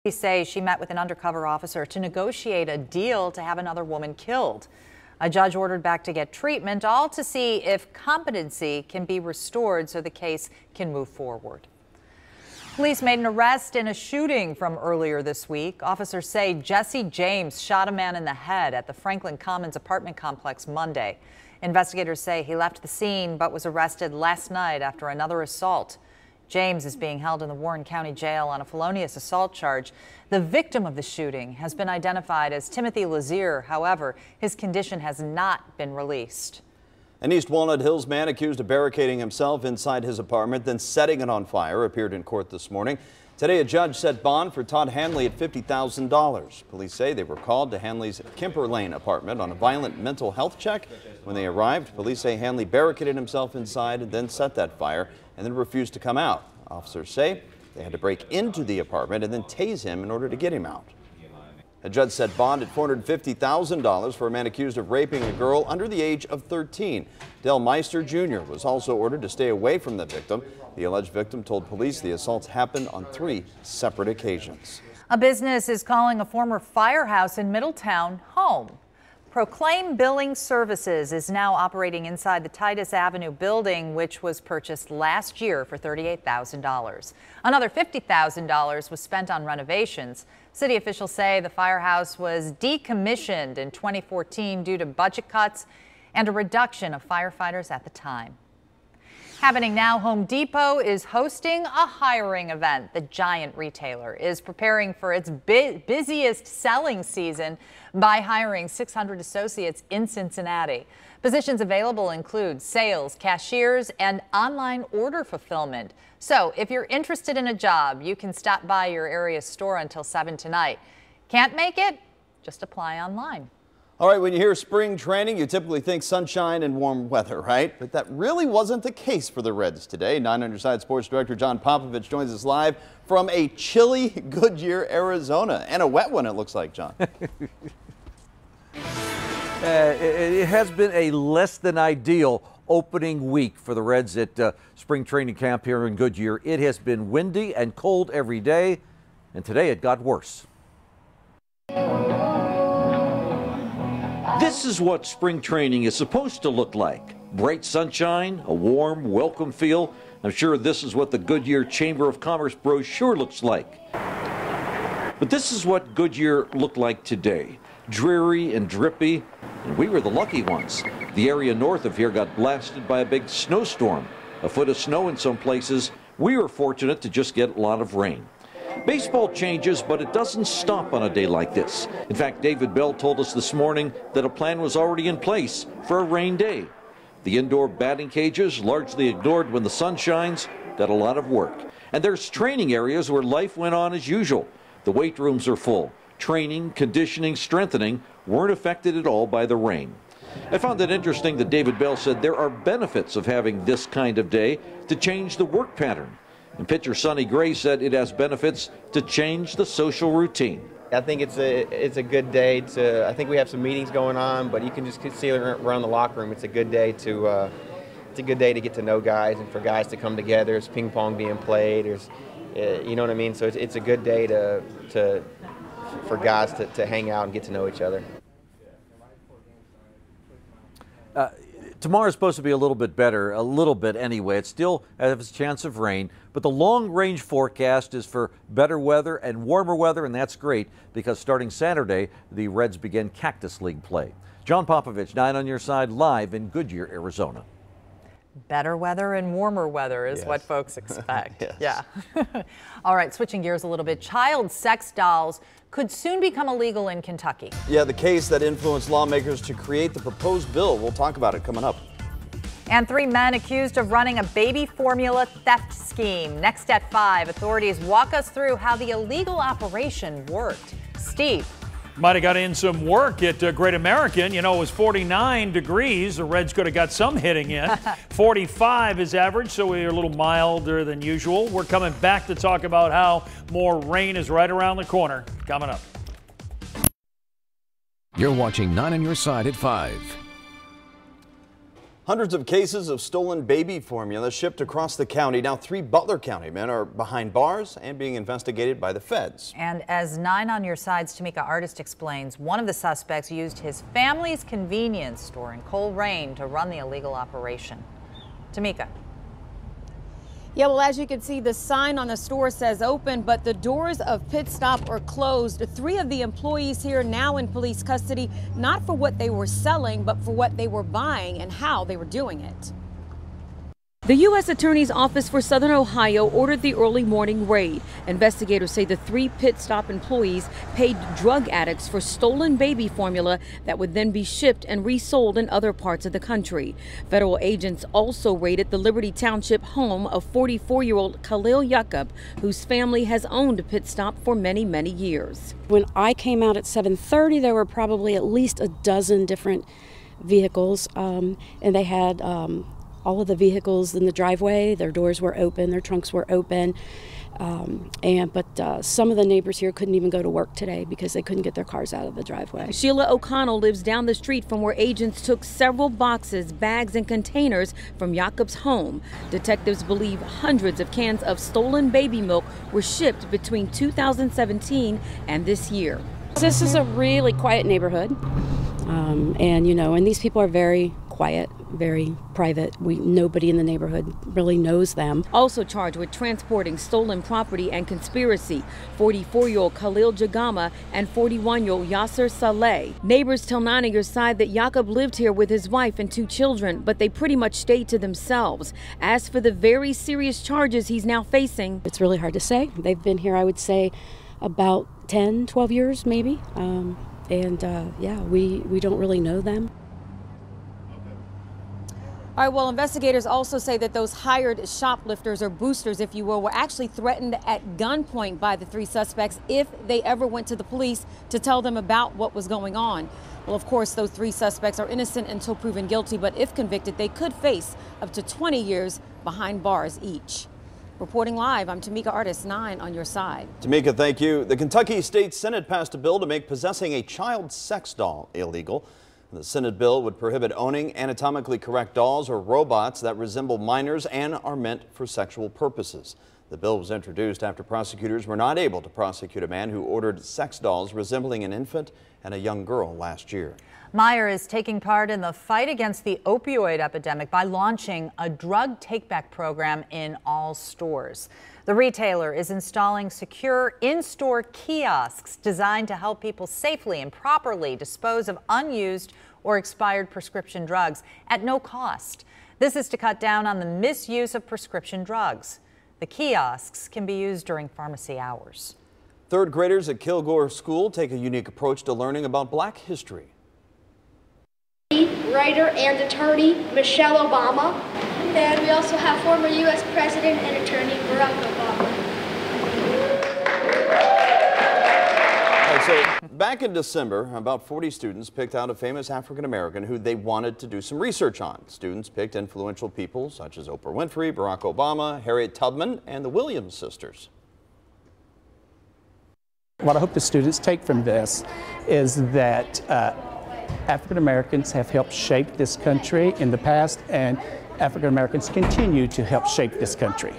Police say she met with an undercover officer to negotiate a deal to have another woman killed. A judge ordered back to get treatment, all to see if competency can be restored so the case can move forward. Police made an arrest in a shooting from earlier this week. Officers say Jesse James shot a man in the head at the Franklin Commons apartment complex Monday. Investigators say he left the scene but was arrested last night after another assault. James is being held in the Warren County Jail on a felonious assault charge. The victim of the shooting has been identified as Timothy Lazier. However, his condition has not been released. An East Walnut Hills man accused of barricading himself inside his apartment, then setting it on fire, appeared in court this morning. Today, a judge set bond for Todd Hanley at $50,000. Police say they were called to Hanley's Kemper Lane apartment on a violent mental health check. When they arrived, police say Hanley barricaded himself inside and then set that fire and then refused to come out. Officers say they had to break into the apartment and then tase him in order to get him out. A judge set bond at $450,000 for a man accused of raping a girl under the age of 13. Del Meister Jr. was also ordered to stay away from the victim. The alleged victim told police the assaults happened on 3 separate occasions. A business is calling a former firehouse in Middletown home. Proclaim Billing Services is now operating inside the Titus Avenue building, which was purchased last year for $38,000. Another $50,000 was spent on renovations. City officials say the firehouse was decommissioned in 2014 due to budget cuts and a reduction of firefighters at the time. Happening now, Home Depot is hosting a hiring event. The giant retailer is preparing for its busiest selling season by hiring 600 associates in Cincinnati. Positions available include sales, cashiers, and online order fulfillment. So if you're interested in a job, you can stop by your area store until 7 tonight. Can't make it? Just apply online. All right, when you hear spring training, you typically think sunshine and warm weather, right? But that really wasn't the case for the Reds today. 9 on your side sports director John Popovich joins us live from a chilly Goodyear, Arizona, and a wet one, it looks like, John. It has been a less than ideal opening week for the Reds at spring training camp here in Goodyear. It has been windy and cold every day, and today it got worse. This is what spring training is supposed to look like. Bright sunshine, a warm, welcome feel. I'm sure this is what the Goodyear Chamber of Commerce brochure looks like. But this is what Goodyear looked like today. Dreary and drippy, and we were the lucky ones. The area north of here got blasted by a big snowstorm. A foot of snow in some places. We were fortunate to just get a lot of rain. Baseball changes, but it doesn't stop on a day like this. In fact, David Bell told us this morning that a plan was already in place for a rain day. The indoor batting cages, largely ignored when the sun shines, got a lot of work. And there's training areas where life went on as usual. The weight rooms are full. Training, conditioning, strengthening weren't affected at all by the rain. I found it interesting that David Bell said there are benefits of having this kind of day to change the work pattern. And pitcher Sonny Gray said it has benefits to change the social routine. I think it's a good day to, I think we have some meetings going on, but you can just see it around the locker room. It's a good day to, get to know guys and for guys to come together. There's ping pong being played. There's, you know what I mean? So it's a good day for guys to hang out and get to know each other. Tomorrow's supposed to be a little bit better, a little bit anyway. It still has a chance of rain, but the long-range forecast is for better weather and warmer weather, and that's great because starting Saturday, the Reds begin Cactus League play. John Popovich, 9 on your side, live in Goodyear, Arizona. Better weather and warmer weather is what folks expect. Yeah. All right, switching gears a little bit. Child sex dolls could soon become illegal in Kentucky. Yeah, the case that influenced lawmakers to create the proposed bill. We'll talk about it coming up. And 3 men accused of running a baby formula theft scheme. Next at 5, authorities walk us through how the illegal operation worked. Steve. Might have got in some work at Great American. You know, it was 49 degrees. The Reds could have got some hitting in. 45 is average, so we're a little milder than usual. We're coming back to talk about how more rain is right around the corner. Coming up. You're watching 9 on your side at 5. Hundreds of cases of stolen baby formula shipped across the county. Now 3 Butler County men are behind bars and being investigated by the feds. And as 9 on your side's Tamika Artist explains, one of the suspects used his family's convenience store in Coleraine to run the illegal operation. Tamika. Yeah, well, as you can see, the sign on the store says open, but the doors of Pit Stop are closed. 3 of the employees here now in police custody, not for what they were selling, but for what they were buying and how they were doing it. The U.S. Attorney's Office for Southern Ohio ordered the early morning raid. Investigators say the 3 Pit Stop employees paid drug addicts for stolen baby formula that would then be shipped and resold in other parts of the country. Federal agents also raided the Liberty Township home of 44-year-old Khalil Yaqub, whose family has owned Pit Stop for many, many years. When I came out at 7:30, there were probably at least a dozen different vehicles, and they had all of the vehicles in the driveway. Their doors were open, their trunks were open, but some of the neighbors here couldn't even go to work today because they couldn't get their cars out of the driveway. Sheila O'Connell lives down the street from where agents took several boxes, bags, and containers from Yaqub's home. Detectives believe hundreds of cans of stolen baby milk were shipped between 2017 and this year. This is a really quiet neighborhood, and these people are very quiet, very private. Nobody in the neighborhood really knows them. Also charged with transporting stolen property and conspiracy, 44-year-old Khalil Jagama and 41-year-old Yasser Saleh. Neighbors tell 9 on your side that Yaqub lived here with his wife and 2 children, but they pretty much stayed to themselves. As for the very serious charges he's now facing, it's really hard to say. They've been here, I would say, about 10, 12 years maybe. We don't really know them. All right, well, investigators also say that those hired shoplifters or boosters, if you will, were actually threatened at gunpoint by the 3 suspects if they ever went to the police to tell them about what was going on. Well, of course, those 3 suspects are innocent until proven guilty, but if convicted, they could face up to 20 years behind bars each. Reporting live, I'm Tamika Artist, 9 on your side. Tamika, thank you. The Kentucky State Senate passed a bill to make possessing a child sex doll illegal. The Senate bill would prohibit owning anatomically correct dolls or robots that resemble minors and are meant for sexual purposes. The bill was introduced after prosecutors were not able to prosecute a man who ordered sex dolls resembling an infant and a young girl last year. Meijer is taking part in the fight against the opioid epidemic by launching a drug take-back program in all stores. The retailer is installing secure in-store kiosks designed to help people safely and properly dispose of unused or expired prescription drugs at no cost. This is to cut down on the misuse of prescription drugs. The kiosks can be used during pharmacy hours. 3rd graders at Kilgore School take a unique approach to learning about Black history. Writer and attorney Michelle Obama. And we also have former U.S. President and attorney Barack Obama. So back in December, about 40 students picked out a famous African American who they wanted to do some research on. Students picked influential people such as Oprah Winfrey, Barack Obama, Harriet Tubman, and the Williams sisters. What I hope the students take from this is that African Americans have helped shape this country in the past, and African Americans continue to help shape this country.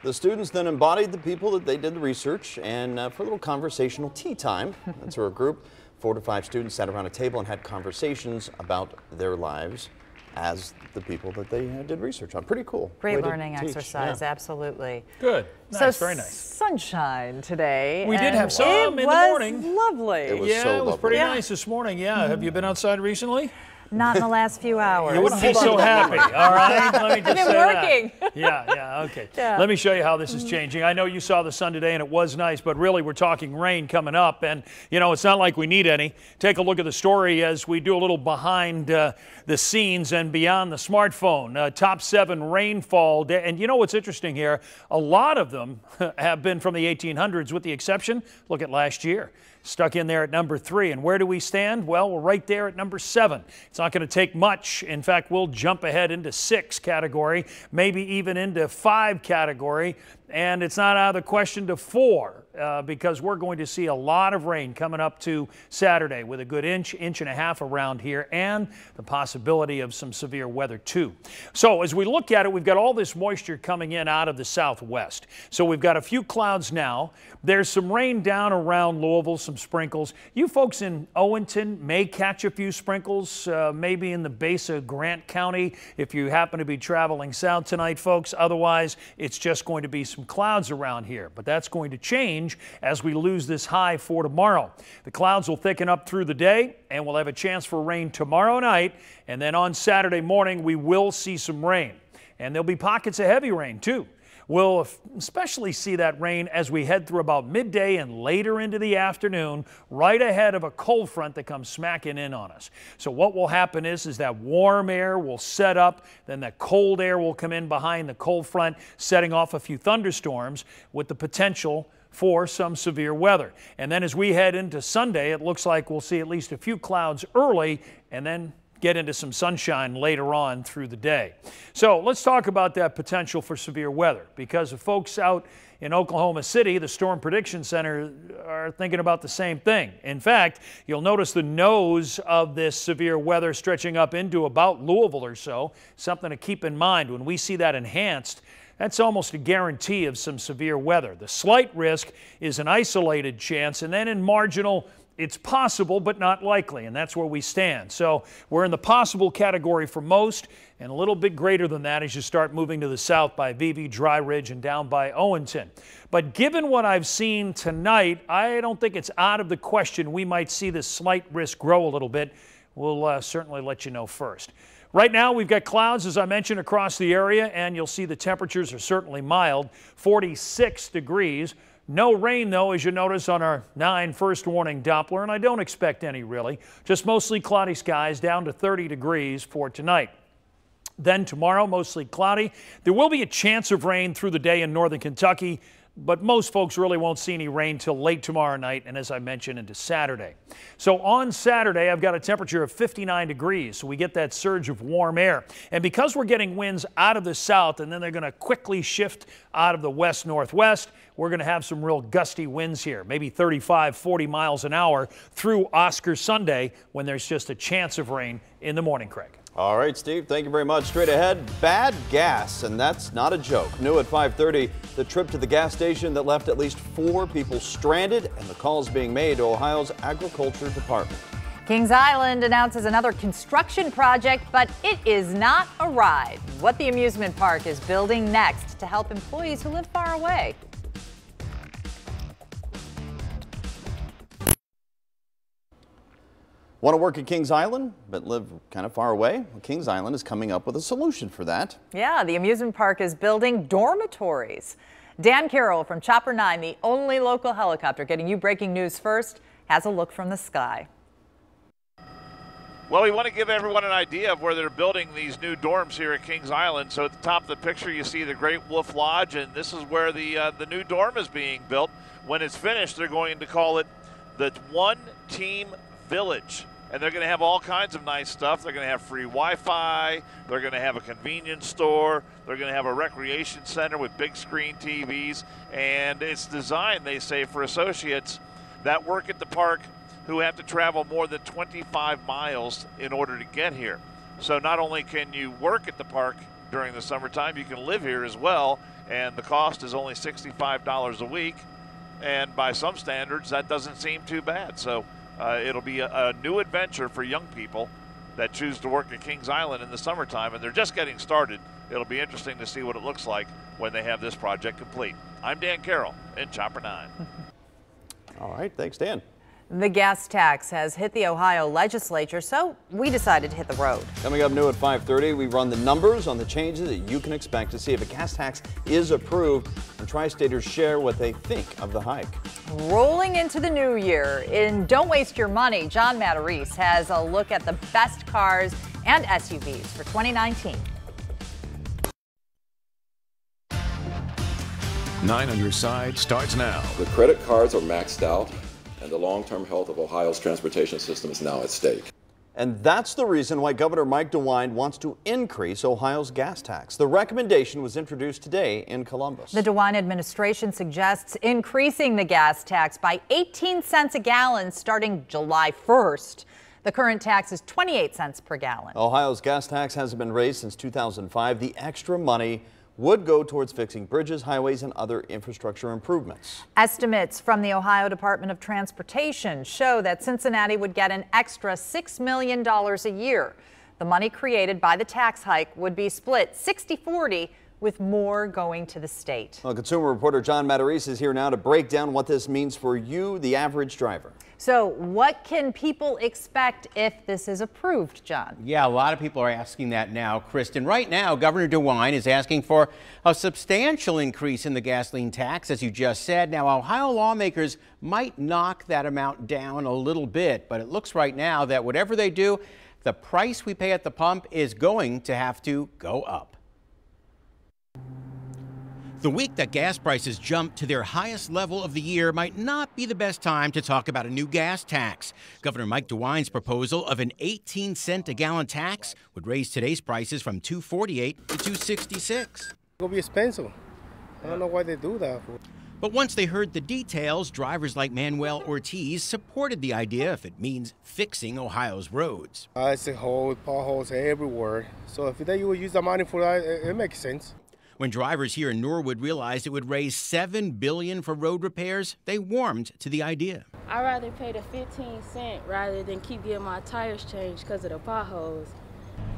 The students then embodied the people that they did the research, and for a little conversational tea time, that's where a group, 4 to 5 students sat around a table and had conversations about their lives as the people that they did research on. Pretty cool. Great learning exercise, yeah. Absolutely. Good. Nice, very nice. Sunshine today. We did have some in the morning. It was lovely. It was so it was lovely. pretty nice this morning. Yeah. Have you been outside recently? Not in the last few hours. You wouldn't be so happy, all right? Let me just I've been say working. That. Yeah, okay. Yeah. Let me show you how this is changing. I know you saw the sun today and it was nice, but really we're talking rain coming up, and it's not like we need any. Take a look at the story as we do a little behind the scenes and beyond the smartphone. Top 7 rainfall, and you know what's interesting here? A lot of them have been from the 1800s, with the exception, look at last year. Stuck in there at number 3. And where do we stand? Well, we're right there at number 7. It's not going to take much. In fact, we'll jump ahead into 6 category, maybe even into 5 category and it's not out of the question to 4 because we're going to see a lot of rain coming up to Saturday with a good inch and a half around here and the possibility of some severe weather too. So as we look at it, we've got all this moisture coming in out of the southwest. So we've got a few clouds now. There's some rain down around Louisville, some sprinkles. You folks in Owenton may catch a few sprinkles, maybe in the base of Grant County if you happen to be traveling south tonight, folks. Otherwise, it's just going to be some clouds around here, but that's going to change as we lose this high for tomorrow. The clouds will thicken up through the day, and we'll have a chance for rain tomorrow night, and then on Saturday morning we will see some rain, and there'll be pockets of heavy rain too. We'll especially see that rain as we head through about midday and later into the afternoon, right ahead of a cold front that comes smacking in on us. So what will happen is that warm air will set up, then that cold air will come in behind the cold front, setting off a few thunderstorms with the potential for some severe weather. And then as we head into Sunday, it looks like we'll see at least a few clouds early and then get into some sunshine later on through the day. So let's talk about that potential for severe weather, because the folks out in Oklahoma City, the Storm Prediction Center, are thinking about the same thing. In fact, you'll notice the nose of this severe weather stretching up into about Louisville or so. Something to keep in mind when we see that enhanced. That's almost a guarantee of some severe weather. The slight risk is an isolated chance, and then in marginal, it's possible but not likely, and that's where we stand. So we're in the possible category for most, and a little bit greater than that as you start moving to the south by Vevey, Dry Ridge, and down by Owenton. But given what I've seen tonight, I don't think it's out of the question we might see this slight risk grow a little bit. We'll certainly let you know first. Right now, we've got clouds, as I mentioned, across the area, and you'll see the temperatures are certainly mild, 46 degrees. No rain, though, as you notice on our 9 first warning Doppler, and I don't expect any, really. Just mostly cloudy skies, down to 30 degrees for tonight. Then tomorrow, mostly cloudy. There will be a chance of rain through the day in northern Kentucky, but most folks really won't see any rain till late tomorrow night and, as I mentioned, into Saturday. So on Saturday, I've got a temperature of 59 degrees, so we get that surge of warm air. And because we're getting winds out of the south and then they're going to quickly shift out of the west-northwest, we're going to have some real gusty winds here, maybe 35, 40 miles an hour through Oscar Sunday when there's just a chance of rain in the morning, Craig. All right, Steve, thank you very much. Straight ahead, bad gas, and that's not a joke. New at 5:30, the trip to the gas station that left at least 4 people stranded, and the calls being made to Ohio's Agriculture Department. Kings Island announces another construction project, but it is not a ride. What the amusement park is building next to help employees who live far away. Want to work at Kings Island but live kind of far away? Well, Kings Island is coming up with a solution for that. Yeah, the amusement park is building dormitories. Dan Carroll from Chopper 9, the only local helicopter getting you breaking news first, has a look from the sky. Well, we want to give everyone an idea of where they're building these new dorms here at Kings Island. So at the top of the picture, you see the Great Wolf Lodge, and this is where the new dorm is being built. When it's finished, they're going to call it the One Team Village. And they're going to have all kinds of nice stuff. They're going to have free Wi-Fi. They're going to have a convenience store. They're going to have a recreation center with big screen TVs. And it's designed, they say, for associates that work at the park who have to travel more than 25 miles in order to get here. So not only can you work at the park during the summertime, you can live here as well. And the cost is only $65 a week. And by some standards, that doesn't seem too bad. So it'll be a new adventure for young people that choose to work at Kings Island in the summertime, and they're just getting started. It'll be interesting to see what it looks like when they have this project complete. I'm Dan Carroll in Chopper 9. All right, thanks, Dan. The gas tax has hit the Ohio legislature, so we decided to hit the road. Coming up new at 5:30, we run the numbers on the changes that you can expect to see if a gas tax is approved, and Tri-Staters share what they think of the hike. Rolling into the new year, in Don't Waste Your Money, John Matarese has a look at the best cars and SUVs for 2019. 9 on your side starts now. The credit cards are maxed out, and the long-term health of Ohio's transportation system is now at stake. And that's the reason why Governor Mike DeWine wants to increase Ohio's gas tax. The recommendation was introduced today in Columbus. The DeWine administration suggests increasing the gas tax by 18 cents a gallon starting July 1st. The current tax is 28 cents per gallon. Ohio's gas tax hasn't been raised since 2005. The extra money would go towards fixing bridges, highways, and other infrastructure improvements. Estimates from the Ohio Department of Transportation show that Cincinnati would get an extra $6 million a year. The money created by the tax hike would be split 60-40, with more going to the state. Well, consumer reporter John Matarese is here now to break down what this means for you, the average driver. So what can people expect if this is approved, John? Yeah, a lot of people are asking that now, Kristen. Right now, Governor DeWine is asking for a substantial increase in the gasoline tax, as you just said. Now, Ohio lawmakers might knock that amount down a little bit, but it looks right now that whatever they do, the price we pay at the pump is going to have to go up. The week that gas prices jumped to their highest level of the year might not be the best time to talk about a new gas tax. Governor Mike DeWine's proposal of an 18-cent a gallon tax would raise today's prices from $2.48 to $2.66. It'll be expensive. I don't know why they do that. But once they heard the details, drivers like Manuel Ortiz supported the idea if it means fixing Ohio's roads. I see holes, potholes everywhere. So if they would use the money for that, it makes sense. When drivers here in Norwood realized it would raise $7 billion for road repairs, they warmed to the idea. I'd rather pay the 15 cents rather than keep getting my tires changed because of the potholes.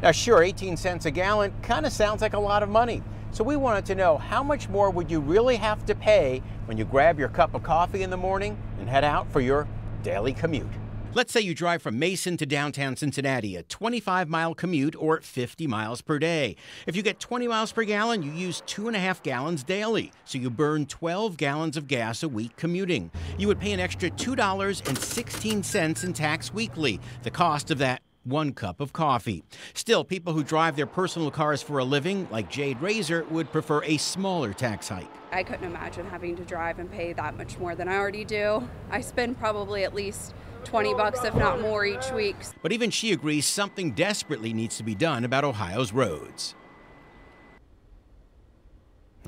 Now sure, 18 cents a gallon kind of sounds like a lot of money. So we wanted to know, how much more would you really have to pay when you grab your cup of coffee in the morning and head out for your daily commute? Let's say you drive from Mason to downtown Cincinnati, a 25-mile commute or 50 miles per day. If you get 20 miles per gallon, you use 2.5 gallons daily, so you burn 12 gallons of gas a week commuting. You would pay an extra $2.16 in tax weekly, the cost of that 1 cup of coffee. Still, people who drive their personal cars for a living, like Jade Razor, would prefer a smaller tax hike. I couldn't imagine having to drive and pay that much more than I already do. I spend probably at least $20, if not more, each week. But even she agrees something desperately needs to be done about Ohio's roads.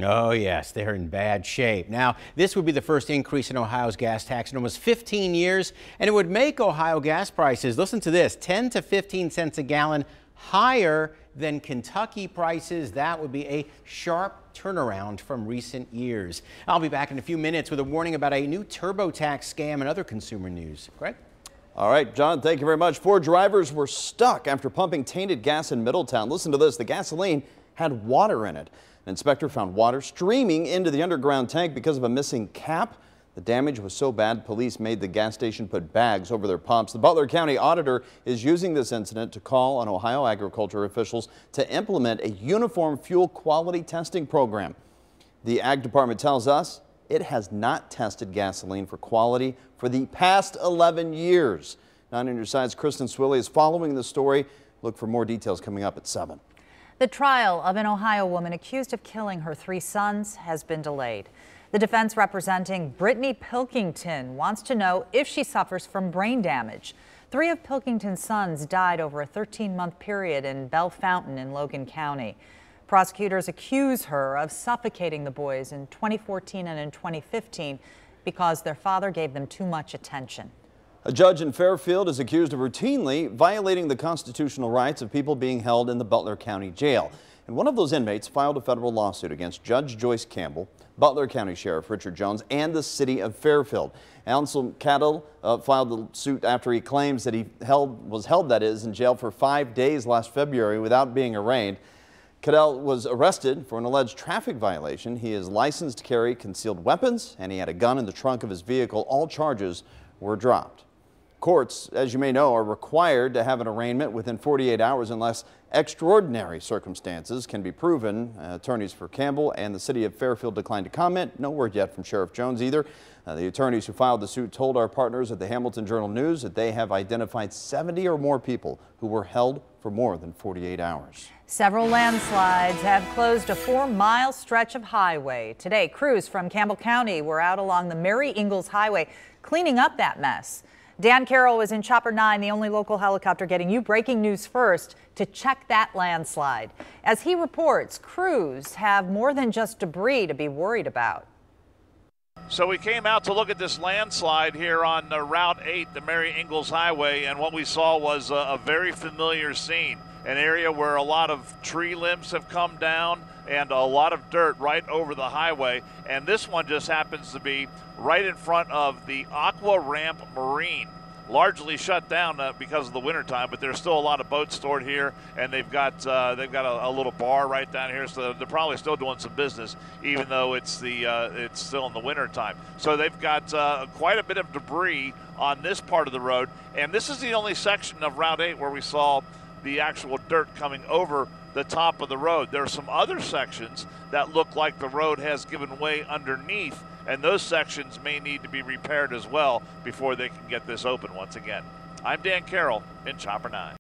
Oh yes, they're in bad shape. Now, this would be the first increase in Ohio's gas tax in almost 15 years, and it would make Ohio gas prices, listen to this, 10 to 15 cents a gallon higher than Kentucky prices. That would be a sharp turnaround from recent years. I'll be back in a few minutes with a warning about a new TurboTax scam and other consumer news. Greg? All right, John, thank you very much. 4 drivers were stuck after pumping tainted gas in Middletown. Listen to this. The gasoline had water in it. An inspector found water streaming into the underground tank because of a missing cap. The damage was so bad, police made the gas station put bags over their pumps. The Butler County auditor is using this incident to call on Ohio agriculture officials to implement a uniform fuel quality testing program. The Ag Department tells us it has not tested gasoline for quality for the past 11 years. 9 on your side's Kristen Swilley is following the story. Look for more details coming up at 7. The trial of an Ohio woman accused of killing her 3 sons has been delayed. The defense representing Brittany Pilkington wants to know if she suffers from brain damage. 3 of Pilkington's sons died over a 13-month period in Bell Fountain in Logan County. Prosecutors accuse her of suffocating the boys in 2014 and in 2015 because their father gave them too much attention. A judge in Fairfield is accused of routinely violating the constitutional rights of people being held in the Butler County Jail. And one of those inmates filed a federal lawsuit against Judge Joyce Campbell, Butler County Sheriff Richard Jones, and the city of Fairfield. Ansel Cattle filed the suit after he claims that he was held in jail for 5 days last February without being arraigned. Cadell was arrested for an alleged traffic violation. He is licensed to carry concealed weapons, and he had a gun in the trunk of his vehicle. All charges were dropped. Courts, as you may know, are required to have an arraignment within 48 hours unless extraordinary circumstances can be proven. Attorneys for Campbell and the city of Fairfield declined to comment. No word yet from Sheriff Jones either. The attorneys who filed the suit told our partners at the Hamilton Journal-News that they have identified 70 or more people who were held for more than 48 hours. Several landslides have closed a 4-mile stretch of highway. Today, crews from Campbell County were out along the Mary Ingles Highway cleaning up that mess. Dan Carroll was in Chopper 9, the only local helicopter getting you breaking news first to check that landslide. As he reports, crews have more than just debris to be worried about. So we came out to look at this landslide here on Route 8, the Mary Ingles Highway, and what we saw was a very familiar scene, an area where a lot of tree limbs have come down and a lot of dirt right over the highway. And this one just happens to be right in front of the Aqua Ramp Marine. Largely shut down because of the wintertime, but there's still a lot of boats stored here, and they've got a little bar right down here, so they're probably still doing some business, even though it's still in the wintertime. So they've got quite a bit of debris on this part of the road, and this is the only section of Route 8 where we saw the actual dirt coming over the top of the road. There are some other sections that look like the road has given way underneath, and those sections may need to be repaired as well before they can get this open once again. I'm Dan Carroll in Chopper 9.